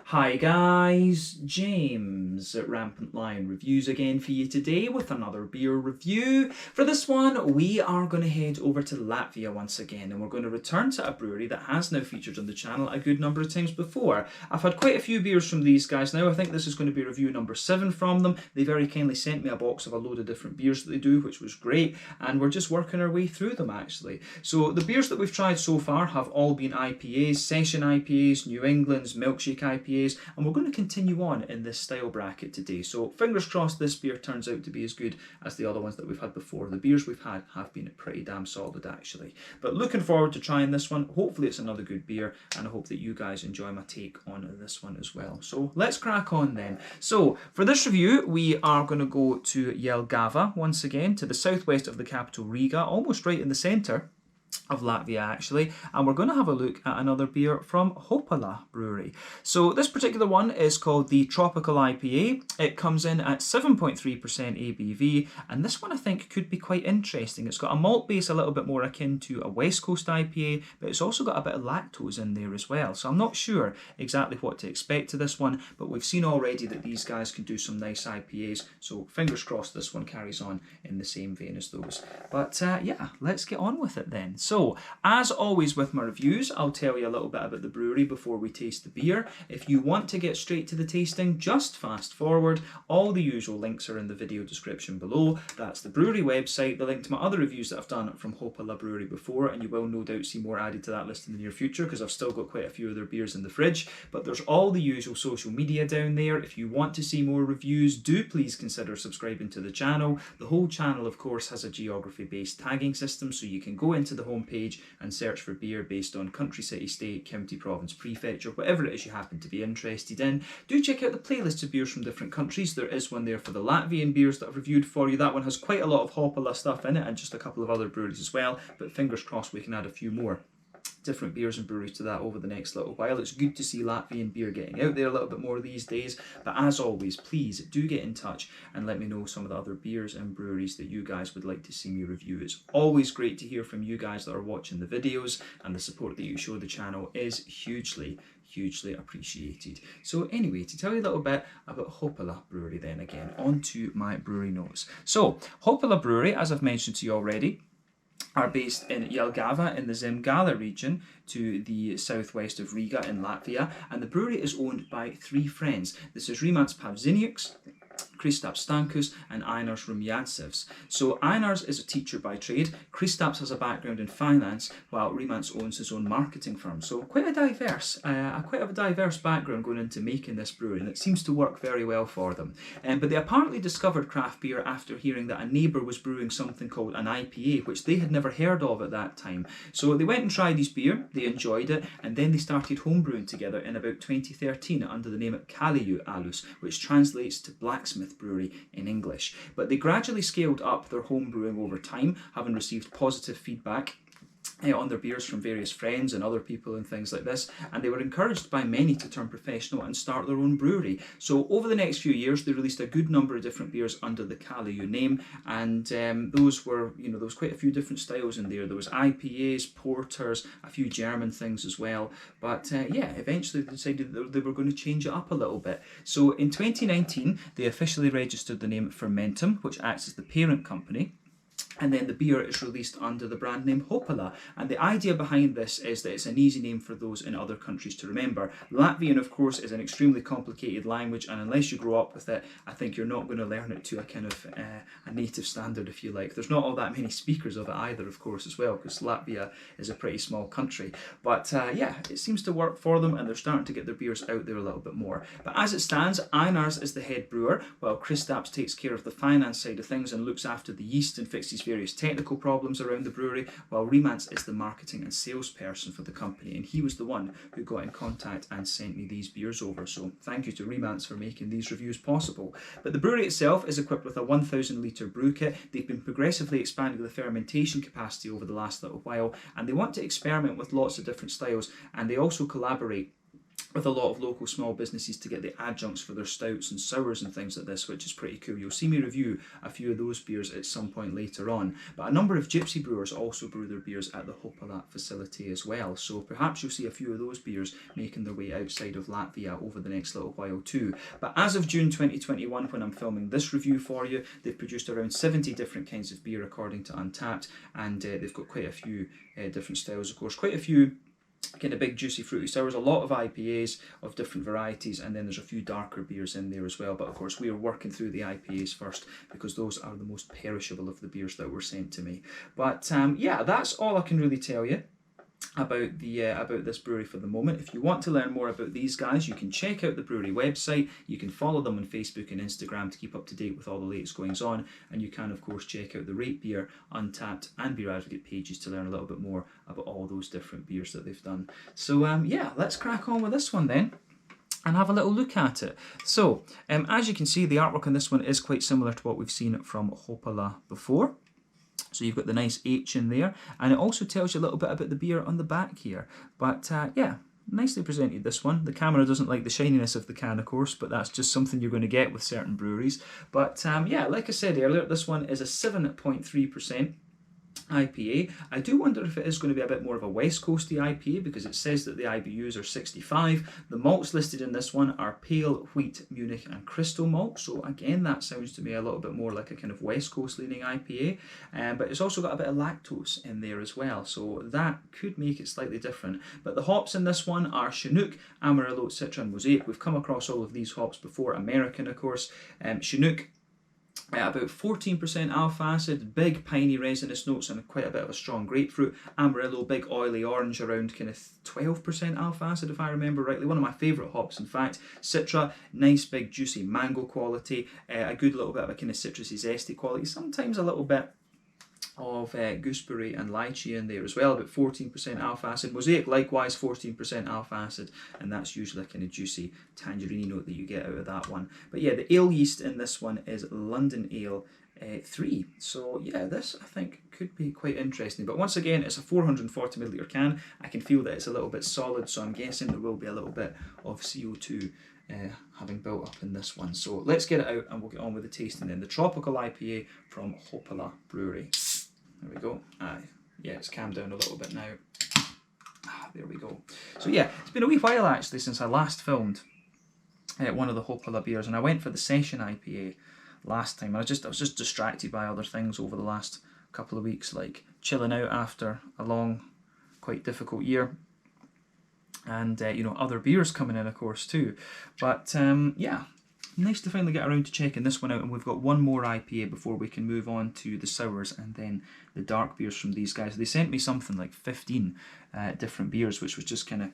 Hi guys, James at Rampant Lion Reviews again for you today with another beer review. For this one, we are going to head over to Latvia once again, and we're going to return to a brewery that has now featured on the channel a good number of times before. I've had quite a few beers from these guys now. I think this is going to be review number 7 from them. They very kindly sent me a box of a load of different beers that they do, which was great, and we're just working our way through them actually. So the beers that we've tried so far have all been IPAs, session IPAs, New England's, milkshake IPAs, and we're going to continue on in this style bracket today. So fingers crossed this beer turns out to be as good as the other ones that we've had before. The beers we've had have been pretty damn solid actually. But looking forward to trying this one. Hopefully it's another good beer, and I hope that you guys enjoy my take on this one as well. So let's crack on then. So for this review we are going to go to Jelgava once again, to the southwest of the capital Riga, almost right in the centre of Latvia actually, and we're going to have a look at another beer from Hopalaa Brewery. So this particular one is called the Tropical IPA. It comes in at 7.3% ABV, and this one I think could be quite interesting. It's got a malt base a little bit more akin to a West Coast IPA, but it's also got a bit of lactose in there as well. So I'm not sure exactly what to expect to this one, but we've seen already that these guys can do some nice IPAs, so fingers crossed this one carries on in the same vein as those. But yeah, let's get on with it then. So, as always with my reviews, I'll tell you a little bit about the brewery before we taste the beer. If you want to get straight to the tasting, just fast forward. All the usual links are in the video description below. That's the brewery website, the link to my other reviews that I've done from Hopalaa Brewery before, and you will no doubt see more added to that list in the near future because I've still got quite a few of their beers in the fridge. But there's all the usual social media down there. If you want to see more reviews, do please consider subscribing to the channel. The whole channel, of course, has a geography-based tagging system, so you can go into the homepage and search for beer based on country, city, state, county, province, prefecture, whatever it is you happen to be interested in. Do check out the playlist of beers from different countries. There is one there for the Latvian beers that I've reviewed for you. That one has quite a lot of Hopalaa stuff in it and just a couple of other breweries as well, but fingers crossed we can add a few more different beers and breweries to that over the next little while. It's good to see Latvian beer getting out there a little bit more these days, but as always, please do get in touch and let me know some of the other beers and breweries that you guys would like to see me review. It's always great to hear from you guys that are watching the videos, and the support that you show the channel is hugely appreciated. So anyway, to tell you a little bit about Hopalaa Brewery then, again, on to my brewery notes. So Hopalaa Brewery, as I've mentioned to you already, are based in Jelgava in the Zemgale region to the southwest of Riga in Latvia, and the brewery is owned by 3 friends. This is Rimants Pavziniuks, Kristaps Stankus, and Ainars Rumjācevs. So Ainars is a teacher by trade, Kristaps has a background in finance, while Rimants owns his own marketing firm. So quite a diverse background going into making this brewery, and it seems to work very well for them. But they apparently discovered craft beer after hearing that a neighbour was brewing something called an IPA, which they had never heard of at that time. So they went and tried this beer, they enjoyed it, and then they started homebrewing together in about 2013 under the name Kaliju Alus, which translates to blacksmith brewery in English. But they gradually scaled up their home brewing over time, having received positive feedback on their beers from various friends and other people and things like this, and they were encouraged by many to turn professional and start their own brewery. So over the next few years they released a good number of different beers under the Kaliju name, and those were, there was quite a few different styles in there. There was IPAs, porters, a few German things as well, but yeah, eventually they decided that they were going to change it up a little bit. So in 2019 they officially registered the name Fermentum, which acts as the parent company, and then the beer is released under the brand name Hopalaa. And the idea behind this is that it's an easy name for those in other countries to remember. Latvian, of course, is an extremely complicated language, and unless you grow up with it, I think you're not going to learn it to a kind of a native standard, if you like. There's not all that many speakers of it either, of course, as well, because Latvia is a pretty small country. But yeah, it seems to work for them, and they're starting to get their beers out there a little bit more. But as it stands, Ainars is the head brewer, while Kristaps takes care of the finance side of things and looks after the yeast and fixes various technical problems around the brewery, while Rimants is the marketing and sales person for the company, and he was the one who got in contact and sent me these beers over. So thank you to Rimants for making these reviews possible. But the brewery itself is equipped with a 1,000 litre brew kit. They've been progressively expanding the fermentation capacity over the last little while, and they want to experiment with lots of different styles, and they also collaborate with a lot of local small businesses to get the adjuncts for their stouts and sours and things like this, which is pretty cool. You'll see me review a few of those beers at some point later on. But a number of gypsy brewers also brew their beers at the Hopalaa facility as well. So perhaps you'll see a few of those beers making their way outside of Latvia over the next little while too. But as of June 2021, when I'm filming this review for you, they've produced around 70 different kinds of beer according to Untappd, and they've got quite a few different styles, of course, quite a few kind of big juicy fruity sours, a lot of IPAs of different varieties, and then there's a few darker beers in there as well. But of course we are working through the IPAs first because those are the most perishable of the beers that were sent to me. But yeah, that's all I can really tell you about the about this brewery for the moment. If you want to learn more about these guys, you can check out the brewery website. You can follow them on Facebook and Instagram to keep up to date with all the latest goings on, and you can of course check out the Rate Beer, Untappd and Beer Advocate pages to learn a little bit more about all those different beers that they've done. So yeah, let's crack on with this one then and have a little look at it. So as you can see, the artwork on this one is quite similar to what we've seen from Hopalaa before. So you've got the nice H in there, and it also tells you a little bit about the beer on the back here. But yeah, nicely presented, this one. The camera doesn't like the shininess of the can, of course, but that's just something you're going to get with certain breweries. But yeah, like I said earlier, this one is a 7.3% IPA. I do wonder if it is going to be a bit more of a West Coasty IPA because it says that the IBUs are 65. The malts listed in this one are pale, wheat, Munich and crystal malt. So again, that sounds to me a little bit more like a kind of West Coast leaning IPA. But it's also got a bit of lactose in there as well. So that could make it slightly different. But the hops in this one are Chinook, Amarillo, Citra and Mosaic. We've come across all of these hops before. American, of course. Chinook, about 14% alpha acid, big piney resinous notes and quite a bit of a strong grapefruit. Amarillo, big oily orange, around kind of 12% alpha acid if I remember rightly. One of my favourite hops in fact. Citra, nice big juicy mango quality, a good little bit of a kind of citrusy zesty quality, sometimes a little bit of gooseberry and lychee in there as well, about 14% alpha acid. Mosaic likewise 14% alpha acid, and that's usually a kind of juicy tangerine note that you get out of that one. But yeah, the ale yeast in this one is London Ale 3. So yeah, this I think could be quite interesting. But once again, it's a 440ml can. I can feel that it's a little bit solid, so I'm guessing there will be a little bit of CO2 having built up in this one. So let's get it out and we'll get on with the tasting then. The Tropical IPA from Hopalaa Brewery. There we go. Yeah, it's calmed down a little bit now. There we go. So yeah, it's been a wee while actually since I last filmed one of the Hopalaa beers, and I went for the Session IPA last time. I was just distracted by other things over the last couple of weeks, like chilling out after a long, quite difficult year. And you know, other beers coming in of course too. But yeah, nice to finally get around to checking this one out, and we've got one more IPA before we can move on to the sours and then the dark beers from these guys. They sent me something like 15 different beers, which was just kind of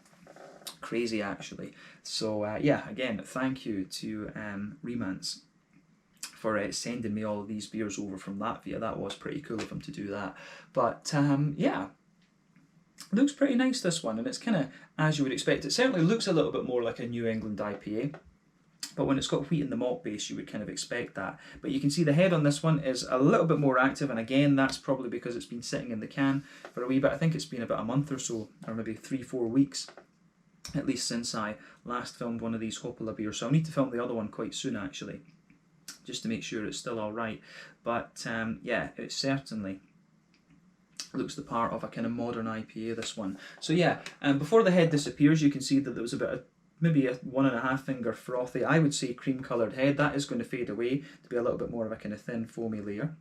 crazy actually. So yeah, again, thank you to Remants for sending me all of these beers over from Latvia. That was pretty cool of them to do that. But yeah, looks pretty nice this one, and it's kind of as you would expect. It certainly looks a little bit more like a New England IPA. But when it's got wheat in the malt base, you would kind of expect that. But you can see the head on this one is a little bit more active, and again, that's probably because it's been sitting in the can for a wee bit. I think it's been about a month or so, or maybe 3-4 weeks, at least since I last filmed one of these Hopalaa beers. So I'll need to film the other one quite soon, actually, just to make sure it's still all right. But yeah, it certainly looks the part of a kind of modern IPA, this one. So yeah, before the head disappears, you can see that there was a bit of maybe a 1.5 finger frothy, I would say cream coloured head. That is going to fade away to be a little bit more of a kind of thin foamy layer.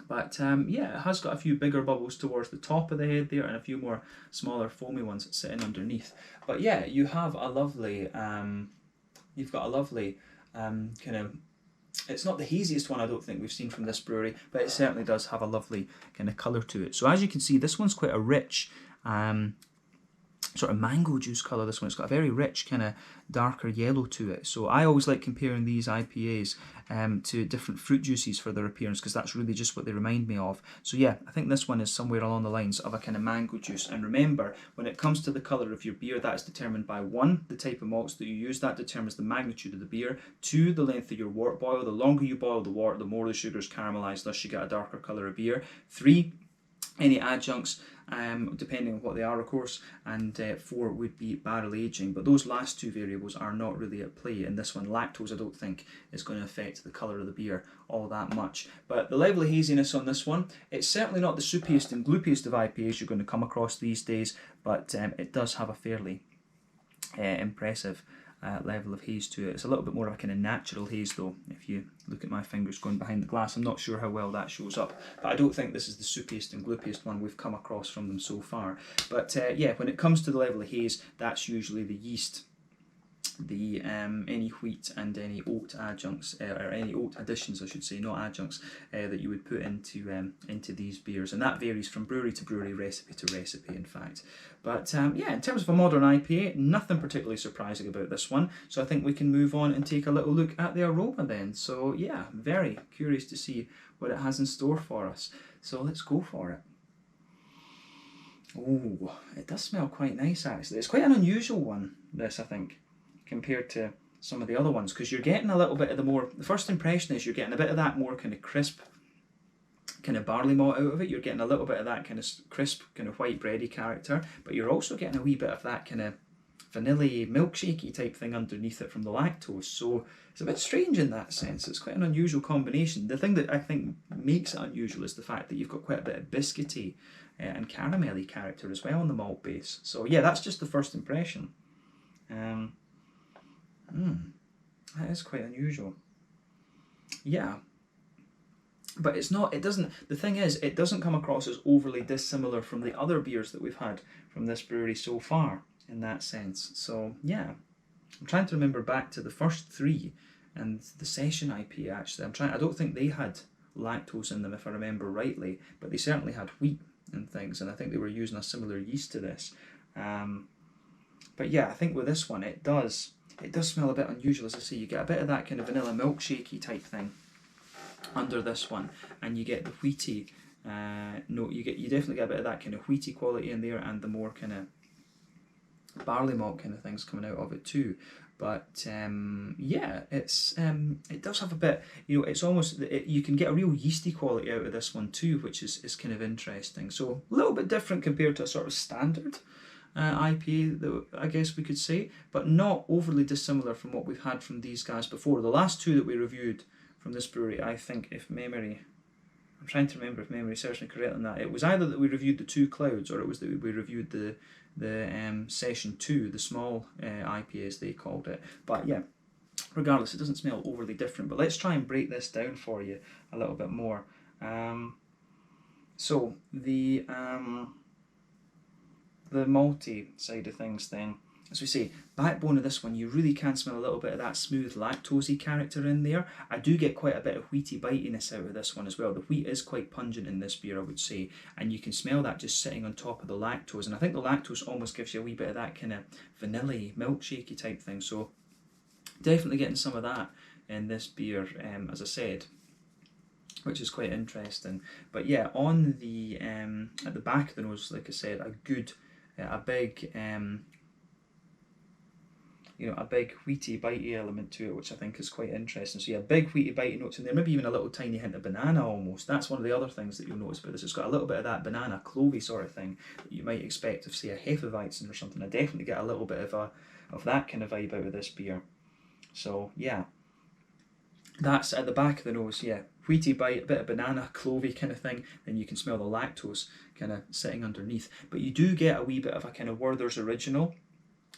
But yeah, it has got a few bigger bubbles towards the top of the head there, and a few more smaller foamy ones sitting underneath. But yeah, you have a lovely, you've got a lovely kind of, it's not the haziest one I don't think we've seen from this brewery, but it certainly does have a lovely kind of colour to it. So as you can see, this one's quite a rich sort of mango juice colour, this one. It's got a very rich kind of darker yellow to it. So I always like comparing these IPAs to different fruit juices for their appearance, because that's really just what they remind me of. So yeah, I think this one is somewhere along the lines of a kind of mango juice. And remember, when it comes to the colour of your beer, that is determined by 1, the type of malts that you use. That determines the magnitude of the beer. 2, the length of your wort boil. The longer you boil the wort, the more the sugars caramelise, thus you get a darker colour of beer. 3, any adjuncts depending on what they are, of course, and 4 would be barrel aging. But those last 2 variables are not really at play in this one. Lactose, I don't think, is going to affect the colour of the beer all that much. But the level of haziness on this one, it's certainly not the soupiest and gloopiest of IPAs you're going to come across these days, but it does have a fairly impressive level of haze to it. It's a little bit more of a kind of natural haze though. If you look at my fingers going behind the glass, I'm not sure how well that shows up, but I don't think this is the soupiest and gloopiest one we've come across from them so far. But yeah, when it comes to the level of haze, that's usually the yeast, the any wheat and any oat adjuncts, or any oat additions I should say, not adjuncts, that you would put into these beers, and that varies from brewery to brewery, recipe to recipe in fact. But yeah, in terms of a modern IPA, nothing particularly surprising about this one, so I think we can move on and take a little look at the aroma then. So yeah, very curious to see what it has in store for us, so let's go for it. Oh, it does smell quite nice actually. It's quite an unusual one, this, I think, compared to some of the other ones, because you're getting a little bit of the first impression is you're getting a bit of that more kind of crisp kind of barley malt out of it. You're getting a little bit of that kind of crisp kind of white bready character, but you're also getting a wee bit of that kind of vanilla milkshakey type thing underneath it from the lactose. So it's a bit strange in that sense. It's quite an unusual combination. The thing that I think makes it unusual is the fact that you've got quite a bit of biscuity and caramelly character as well on the malt base. So yeah, that's just the first impression. That is quite unusual. Yeah, but it's not, the thing is, it doesn't come across as overly dissimilar from the other beers that we've had from this brewery so far in that sense. So yeah, I'm trying to remember back to the first 3 and the session IPA actually. I don't think they had lactose in them if I remember rightly, but they certainly had wheat and things, and I think they were using a similar yeast to this. But yeah, I think with this one it does smell a bit unusual. As I say, you get a bit of that kind of vanilla milkshakey type thing under this one, and you get the wheaty note. You definitely get a bit of that kind of wheaty quality in there, and the more kind of barley malt kind of things coming out of it too. But yeah, it does have a bit, it's almost, you can get a real yeasty quality out of this one too, which is kind of interesting. So a little bit different compared to a sort of standard IPA, that I guess we could say, but not overly dissimilar from what we've had from these guys before. The last 2 that we reviewed from this brewery, I think, I'm trying to remember if memory serves me correctly on that, it was either that we reviewed the 2 clouds, or it was that we reviewed the session 2, the small IPA as they called it. But yeah, regardless, it doesn't smell overly different. But let's try and break this down for you a little bit more. So the malty side of things then, as we say, backbone of this one, you really can smell a little bit of that smooth lactosey character in there. I do get quite a bit of wheaty bitiness out of this one as well. The wheat is quite pungent in this beer, I would say, and you can smell that just sitting on top of the lactose, and I think the lactose almost gives you a wee bit of that kind of vanilla milkshakey type thing. So definitely getting some of that in this beer, as I said, which is quite interesting. But yeah, on the at the back of the nose, like I said, a big a big wheaty bitey element to it, which I think is quite interesting. So yeah, big wheaty bitey notes in there, maybe even a little tiny hint of banana almost. That's one of the other things that you'll notice about this. It's got a little bit of that banana clovey sort of thing that you might expect of, say, a Hefeweizen or something. I definitely get a little bit of that kind of vibe out of this beer. So yeah, that's at the back of the nose. Yeah, wheaty bite, a bit of banana clovey kind of thing. Then you can smell the lactose kind of sitting underneath. But you do get a wee bit of a kind of Werther's Original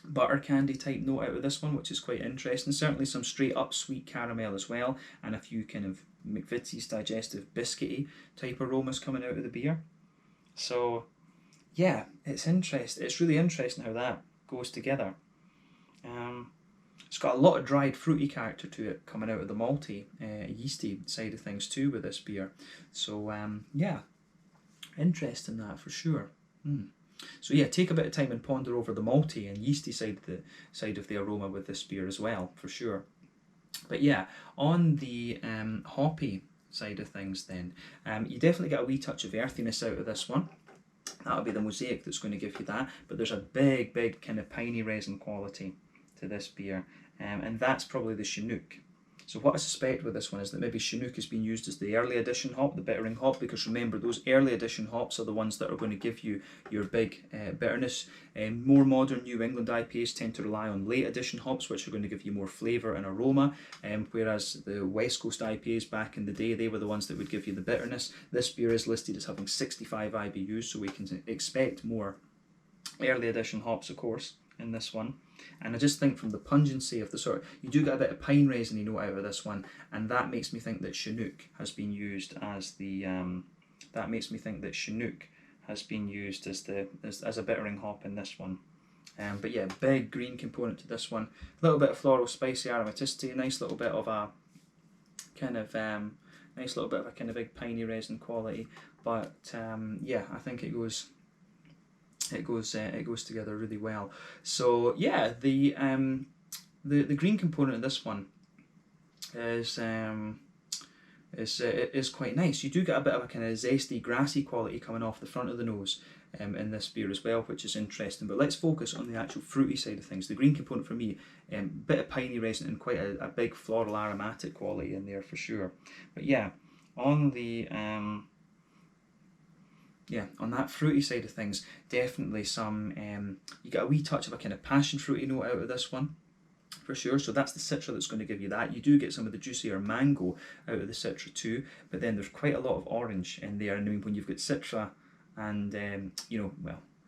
butter candy type note out of this one, which is quite interesting. Certainly some straight up sweet caramel as well, and a few kind of McVitie's digestive biscuity type aromas coming out of the beer. So yeah, it's interesting. It's really interesting how that goes together. It's got a lot of dried fruity character to it coming out of the malty, yeasty side of things too with this beer. So yeah, interesting that for sure. So yeah, take a bit of time and ponder over the malty and yeasty side of the aroma with this beer as well, for sure. But yeah, on the hoppy side of things then, you definitely get a wee touch of earthiness out of this one. That'll be the mosaic that's going to give you that, but there's a big kind of piney resin quality to this beer, and that's probably the Chinook. So what I suspect with this one is that maybe Chinook has been used as the early edition hop, the bittering hop, because remember, those early edition hops are the ones that are going to give you your big bitterness. More modern New England IPAs tend to rely on late edition hops, which are going to give you more flavour and aroma, whereas the West Coast IPAs back in the day, they were the ones that would give you the bitterness. This beer is listed as having 65 IBUs, so we can expect more early edition hops, of course, in this one. And I just think from the pungency of the sort of, you do get a bit of pine resin note out of this one, and that makes me think that Chinook has been used as the as a bittering hop in this one. But yeah, big green component to this one. A little bit of floral, spicy aromaticity, nice little bit of a kind of big piney resin quality. But yeah, I think it goes together really well. So yeah, the green component of this one is quite nice. You do get a bit of a kind of zesty, grassy quality coming off the front of the nose in this beer as well, which is interesting. But let's focus on the actual fruity side of things. The green component for me, bit of piney resin and quite a big floral aromatic quality in there for sure. But yeah, on the on that fruity side of things, definitely some, you get a wee touch of a kind of passion fruity note out of this one, for sure. So that's the Citra that's going to give you that. You do get some of the juicier mango out of the Citra too, but then there's quite a lot of orange in there. And I mean, when you've got Citra and,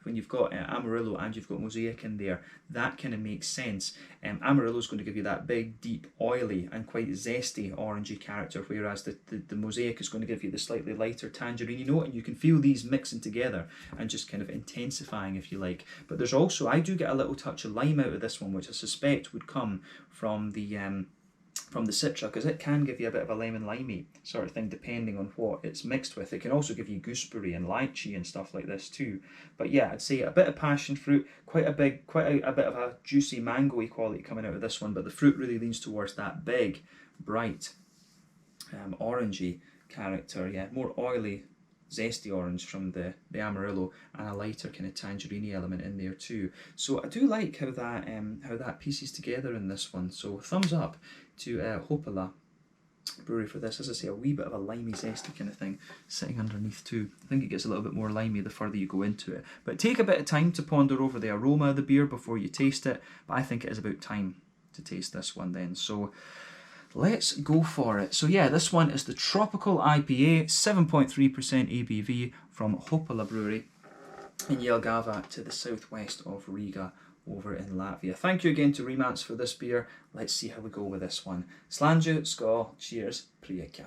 when you've got Amarillo and you've got Mosaic in there, that kind of makes sense. Amarillo is going to give you that big, deep, oily and quite zesty orangey character, whereas the Mosaic is going to give you the slightly lighter tangerine note, and you can feel these mixing together and just kind of intensifying, if you like. But there's also, I do get a little touch of lime out of this one, which I suspect would come from the Citra, because it can give you a bit of a lemon limey sort of thing depending on what it's mixed with. It can also give you gooseberry and lychee and stuff like this too. But yeah, I'd say a bit of passion fruit, quite a bit of a juicy mango-y quality coming out of this one, but the fruit really leans towards that big, bright, orangey character. Yeah, more oily, zesty orange from the Amarillo, and a lighter kind of tangerine element in there too. So I do like how that pieces together in this one. So thumbs up to Hopalaa Brewery for this. As I say, a wee bit of a limey, zesty kind of thing sitting underneath too. I think it gets a little bit more limey the further you go into it. But take a bit of time to ponder over the aroma of the beer before you taste it. But I think it is about time to taste this one then. So let's go for it. So yeah, this one is the Tropical IPA, 7.3% ABV from Hopalaa Brewery in Jelgava to the southwest of Riga over in Latvia. Thank you again to Remants for this beer. Let's see how we go with this one. Slanju, skål, cheers, prieka.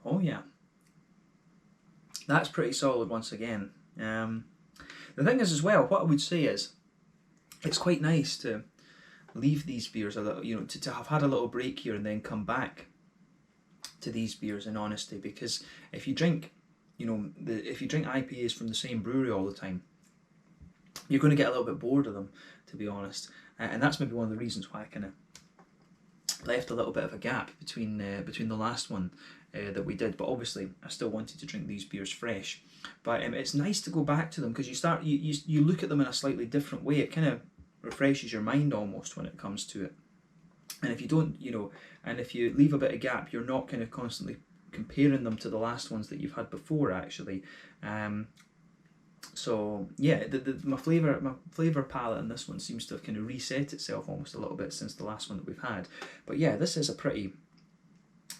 Oh yeah. That's pretty solid once again. The thing is as well, what I would say is, it's quite nice to leave these beers a little, to have had a little break here and then come back to these beers in honesty, because if you drink, if you drink IPAs from the same brewery all the time, you're going to get a little bit bored of them, to be honest. And that's maybe one of the reasons why I kind of left a little bit of a gap between the last one that we did. But obviously I still wanted to drink these beers fresh. But it's nice to go back to them, because you look at them in a slightly different way. It kind of refreshes your mind almost when it comes to it. And if you don't, and if you leave a bit of gap, you're not kind of constantly comparing them to the last ones that you've had before, actually. So yeah, my flavour palette in this one seems to have kind of reset itself almost a little bit since the last one that we've had. But yeah, this is a pretty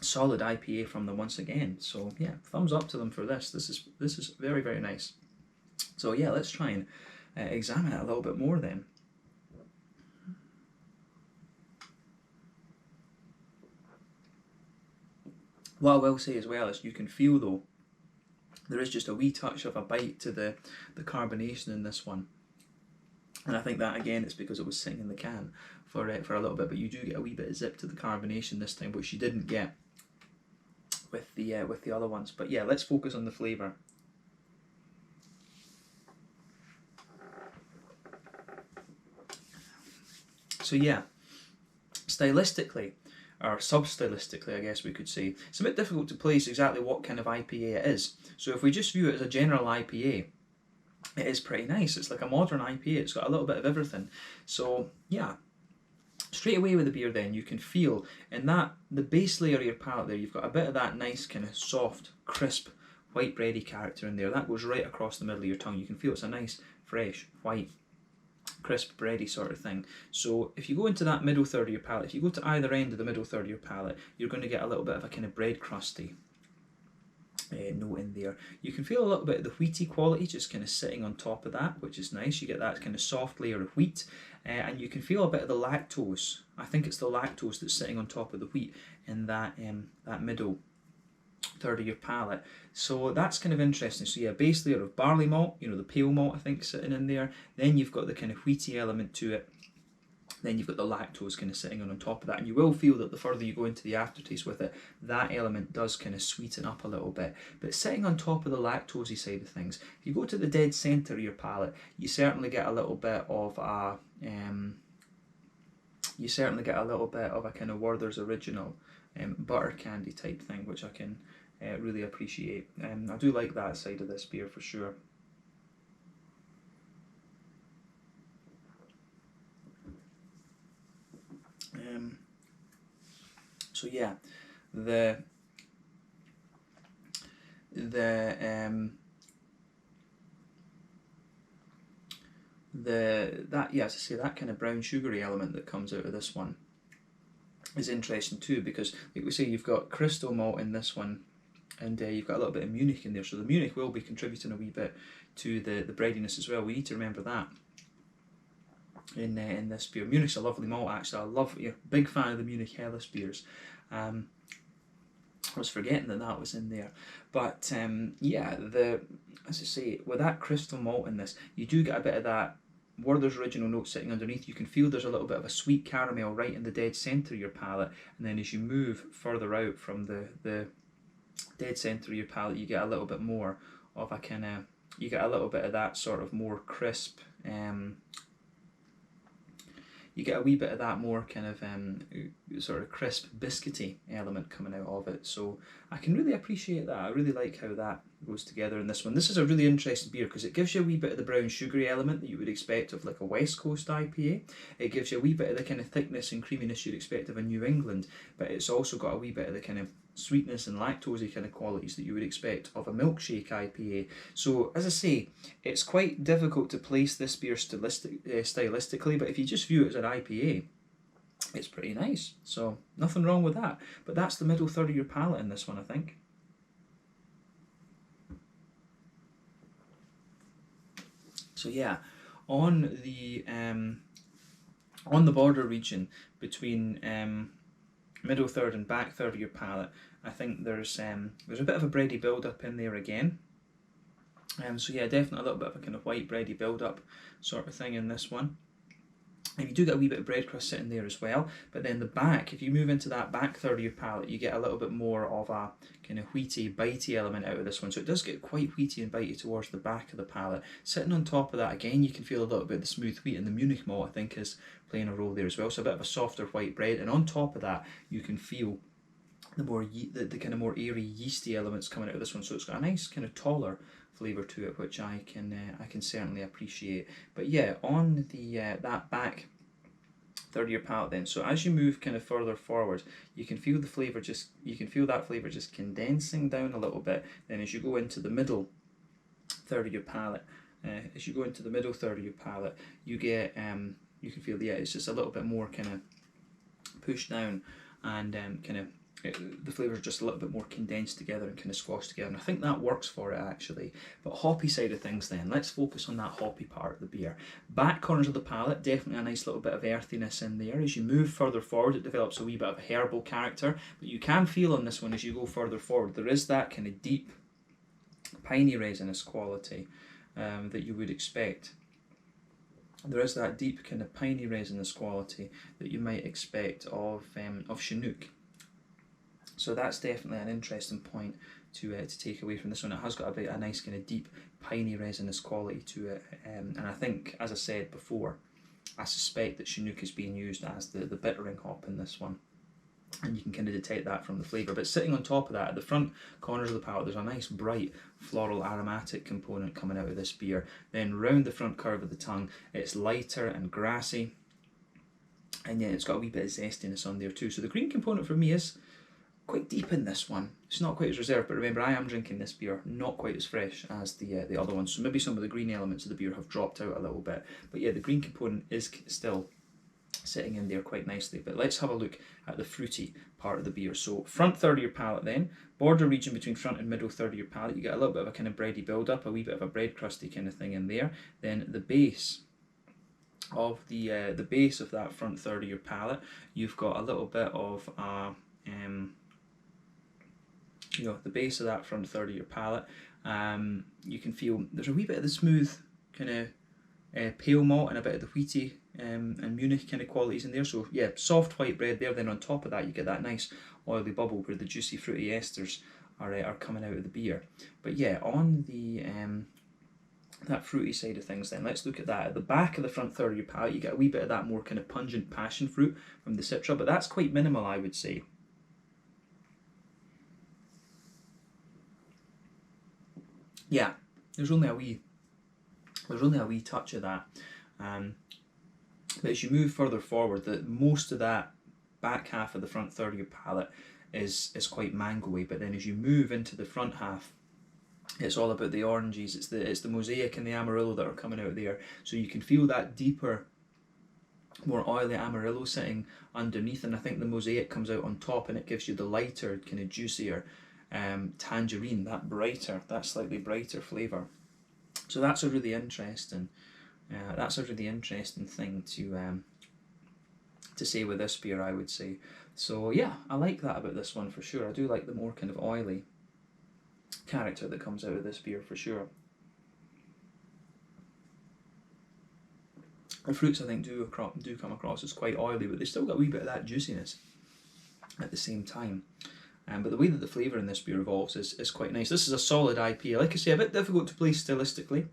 solid IPA from them once again. So yeah, thumbs up to them for this. This is very, very nice. So yeah, let's try and examine it a little bit more then. What I will say as well is you can feel though, there is just a wee touch of a bite to the carbonation in this one. And I think that again it's because it was sitting in the can for a little bit, but you do get a wee bit of zip to the carbonation this time, which you didn't get with the other ones. But yeah, let's focus on the flavour. So yeah, stylistically, or sub-stylistically, I guess we could say. It's a bit difficult to place exactly what kind of IPA it is. So if we just view it as a general IPA, it is pretty nice. It's like a modern IPA. It's got a little bit of everything. So yeah, straight away with the beer then you can feel in that the base layer of your palate there, you've got a bit of that nice kind of soft, crisp, white bready character in there. That goes right across the middle of your tongue. You can feel it's a nice, fresh, white, crisp, bready sort of thing. So if you go into that middle third of your palate, if you go to either end of the middle third of your palate, you're going to get a little bit of a kind of bread crusty note in there. You can feel a little bit of the wheaty quality just kind of sitting on top of that, which is nice. You get that kind of soft layer of wheat, and you can feel a bit of the lactose. I think it's the lactose that's sitting on top of the wheat in that middle third of your palate. So that's kind of interesting. So yeah, base layer of barley malt, you know, the pale malt I think sitting in there. Then you've got the kind of wheaty element to it. Then you've got the lactose kind of sitting on top of that, and you will feel that the further you go into the aftertaste with it, that element does kind of sweeten up a little bit. But sitting on top of the lactosey side of things, if you go to the dead centre of your palate, you certainly get a little bit of a kind of Werther's Original butter candy type thing, which I can really appreciate. I do like that side of this beer for sure. So yeah, that yeah, as I say, that kind of brown sugary element that comes out of this one is interesting too, because like we say, you've got crystal malt in this one, and you've got a little bit of Munich in there, so the Munich will be contributing a wee bit to the breadiness as well. We need to remember that in this beer. Munich's a lovely malt actually. I love, big fan of the Munich Helles beers. I was forgetting that was in there, but yeah, as I say, with that crystal malt in this, you do get a bit of that Werther's Original note sitting underneath. You can feel there's a little bit of a sweet caramel right in the dead centre of your palate, and then as you move further out from the dead centre of your palate, you get a little bit more of a kind of, you get a little bit of that sort of more crisp, you get a wee bit of that more kind of sort of crisp biscuity element coming out of it. So I can really appreciate that. I really like how that goes together in this one. This is a really interesting beer because it gives you a wee bit of the brown sugary element that you would expect of like a West Coast IPA. It gives you a wee bit of the kind of thickness and creaminess you'd expect of a New England, but it's also got a wee bit of the kind of sweetness and lactosey kind of qualities that you would expect of a milkshake IPA. So as I say, it's quite difficult to place this beer stylistically, but if you just view it as an IPA, it's pretty nice. So nothing wrong with that. But that's the middle third of your palate in this one, I think. So yeah, on the border region between middle third and back third of your palate, I think there's a bit of a bready build up in there again. So yeah, definitely a little bit of a kind of white bready build up sort of thing in this one. And you do get a wee bit of bread crust sitting there as well, but then the back, if you move into that back third of your palate, you get a little bit more of a kind of wheaty, bitey element out of this one. So it does get quite wheaty and bitey towards the back of the palate. Sitting on top of that, again, you can feel a little bit of the smooth wheat, and the Munich malt, I think, is playing a role there as well. So a bit of a softer white bread, and on top of that, you can feel the more the kind of more airy yeasty elements coming out of this one. So it's got a nice kind of taller flavour to it, which I can certainly appreciate. But yeah, on the that back third of your palate then, so as you move kind of further forward, you can feel the flavour that flavour just condensing down a little bit. Then as you go into the middle third of your palate, you get you can feel it's just a little bit more kind of pushed down, and the flavours are just a little bit more condensed together and kind of squashed together, and I think that works for it actually. But hoppy side of things then, let's focus on that hoppy part of the beer. Back corners of the palate, definitely a nice little bit of earthiness in there. As you move further forward, it develops a wee bit of a herbal character, but you can feel on this one as you go further forward, there is that kind of deep piney resinous quality that you would expect. There is that deep kind of piney resinous quality that you might expect of Chinook. So that's definitely an interesting point to take away from this one. It has got a nice kind of deep piney resinous quality to it, and I think, as I said before, I suspect that Chinook is being used as the bittering hop in this one. and you can kind of detect that from the flavour. But sitting on top of that, at the front corners of the palate, there's a nice bright floral aromatic component coming out of this beer. Then round the front curve of the tongue, it's lighter and grassy, and yeah, it's got a wee bit of zestiness on there too. So the green component for me is quite deep in this one. It's not quite as reserved, but remember, I am drinking this beer not quite as fresh as the other ones, so maybe some of the green elements of the beer have dropped out a little bit. But yeah, the green component is still sitting in there quite nicely. But let's have a look at the fruity part of the beer. So front third of your palate then, border region between front and middle third of your palate, you get a little bit of a kind of bready build up, a wee bit of a bread crusty kind of thing in there. Then the base of the base of that front third of your palate, you've got a little bit of the base of that front third of your palate, you can feel there's a wee bit of the smooth kind of pale malt and a bit of the wheaty and Munich kind of qualities in there. So yeah, soft white bread there. Then on top of that, you get that nice oily bubble where the juicy fruity esters are coming out of the beer. But yeah, on the that fruity side of things, then let's look at that. At the back of the front third of your palate, you get a wee bit of that more kind of pungent passion fruit from the citra, but that's quite minimal, I would say. Yeah, there's only a wee touch of that. But as you move further forward, most of that back half of the front third of your palate is quite mangoey. But then as you move into the front half, it's all about the oranges. It's the mosaic and the amarillo that are coming out there. So you can feel that deeper, more oily amarillo sitting underneath, and I think the mosaic comes out on top, and it gives you the lighter, kind of juicier tangerine, that slightly brighter flavour. So that's a really interesting thing to say with this beer, I would say. So yeah, I like that about this one for sure. I do like the more kind of oily character that comes out of this beer for sure. The fruits, I think, do come across as quite oily, but they still got a wee bit of that juiciness at the same time. But the way that the flavour in this beer evolves is quite nice. This is a solid IPA. Like I say, a bit difficult to place stylistically,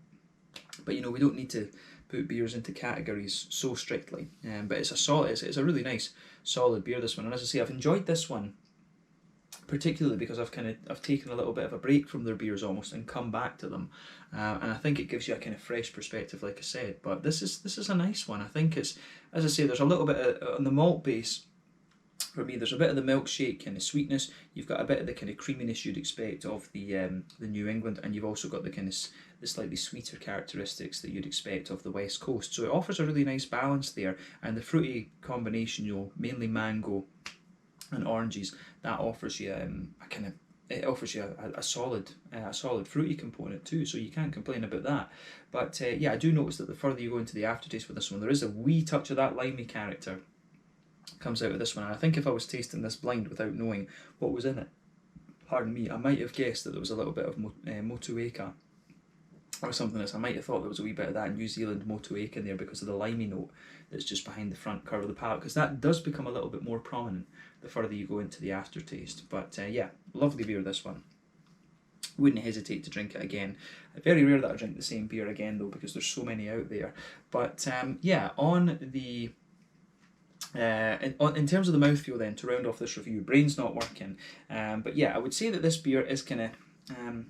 but you know, we don't need to put beers into categories so strictly. But it's a really nice, solid beer, this one. And as I say, I've enjoyed this one particularly because I've taken a little bit of a break from their beers almost and come back to them, and I think it gives you a kind of fresh perspective, like I said. But this is a nice one. I think it's, as I say, there's a little bit on the malt base. For me, there's a bit of the milkshake kind of sweetness. You've got a bit of the kind of creaminess you'd expect of the New England, and you've also got the kind of the slightly sweeter characteristics that you'd expect of the West Coast. So it offers a really nice balance there, and the fruity combination, you know, mainly mango and oranges, that offers you a solid fruity component too. So you can't complain about that. But yeah, I do notice that the further you go into the aftertaste with this one, there is a wee touch of that limey character comes out of this one. And I think if I was tasting this blind without knowing what was in it, pardon me, I might have guessed that there was a little bit of motueka or something else. I might have thought there was a wee bit of that New Zealand motueka in there because of the limey note that's just behind the front curve of the palate, because that does become a little bit more prominent the further you go into the aftertaste. But yeah, lovely beer, this one. Wouldn't hesitate to drink it again. Very rare that I drink the same beer again though, because there's so many out there. But yeah, on the in terms of the mouthfeel then, to round off this review, brain's not working, but yeah, I would say that this beer is kind of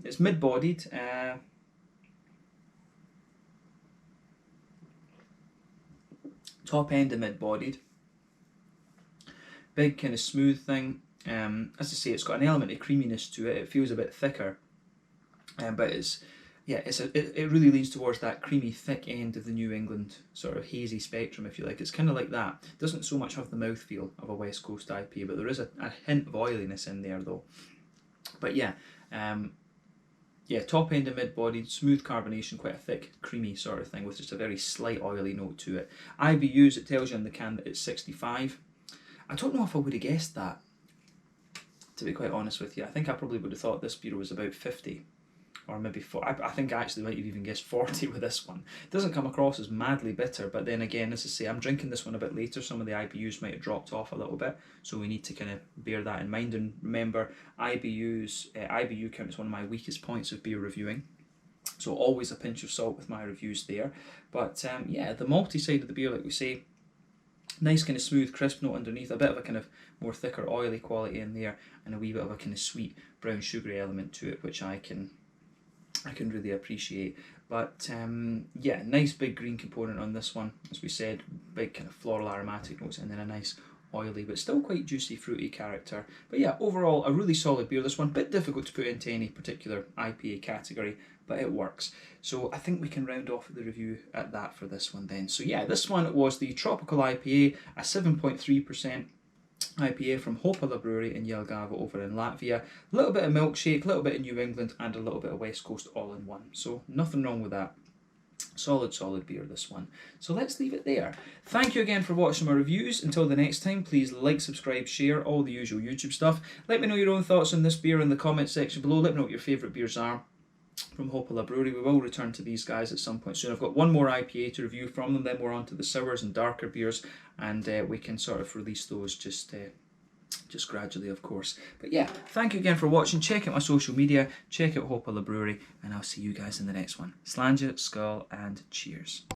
it's mid-bodied, top end of mid-bodied, big kind of smooth thing. As I say, it's got an element of creaminess to it. It feels a bit thicker, but it really leans towards that creamy, thick end of the New England sort of hazy spectrum, if you like. It's kind of like that. It doesn't so much have the mouthfeel of a West Coast IPA, but there is a hint of oiliness in there though. But yeah, top end of mid-bodied, smooth carbonation, quite a thick, creamy sort of thing with just a very slight oily note to it. IBUs, it tells you on the can that it's 65. I don't know if I would have guessed that, to be quite honest with you. I think I probably would have thought this beer was about 50. Or maybe 40. I think I actually might have even guessed 40 with this one. It doesn't come across as madly bitter, but then again, as I say, I'm drinking this one a bit later. Some of the IBUs might have dropped off a little bit, so we need to kind of bear that in mind. And remember, IBU count is one of my weakest points of beer reviewing, so always a pinch of salt with my reviews there. But yeah, the malty side of the beer, like we say, Nice kind of smooth, crisp note underneath, a bit of a kind of more thicker, oily quality in there, and a wee bit of a kind of sweet, brown, sugary element to it, which I can really appreciate. But yeah, nice big green component on this one. As we said, big kind of floral aromatic notes, and then a nice oily but still quite juicy, fruity character. But yeah, overall a really solid beer. This one, bit difficult to put into any particular IPA category, but it works. So I think we can round off the review at that for this one then. So yeah, this one was the Tropical IPA, a 7.3% IPA from Hopalaa Brewery in Jelgava over in Latvia. A little bit of milkshake, a little bit of New England, and a little bit of West Coast all in one. So nothing wrong with that. Solid beer, this one. So let's leave it there. Thank you again for watching my reviews. Until the next time, please like, subscribe, share, all the usual YouTube stuff. Let me know your own thoughts on this beer in the comment section below. Let me know what your favourite beers are from Hopalaa Brewery. We will return to these guys at some point soon. I've got one more IPA to review from them, then we're on to the sours and darker beers, and we can sort of release those just gradually, of course. But yeah, thank you again for watching. Check out my social media, check out Hopalaa Brewery, and I'll see you guys in the next one. Slàinte, skull, and cheers.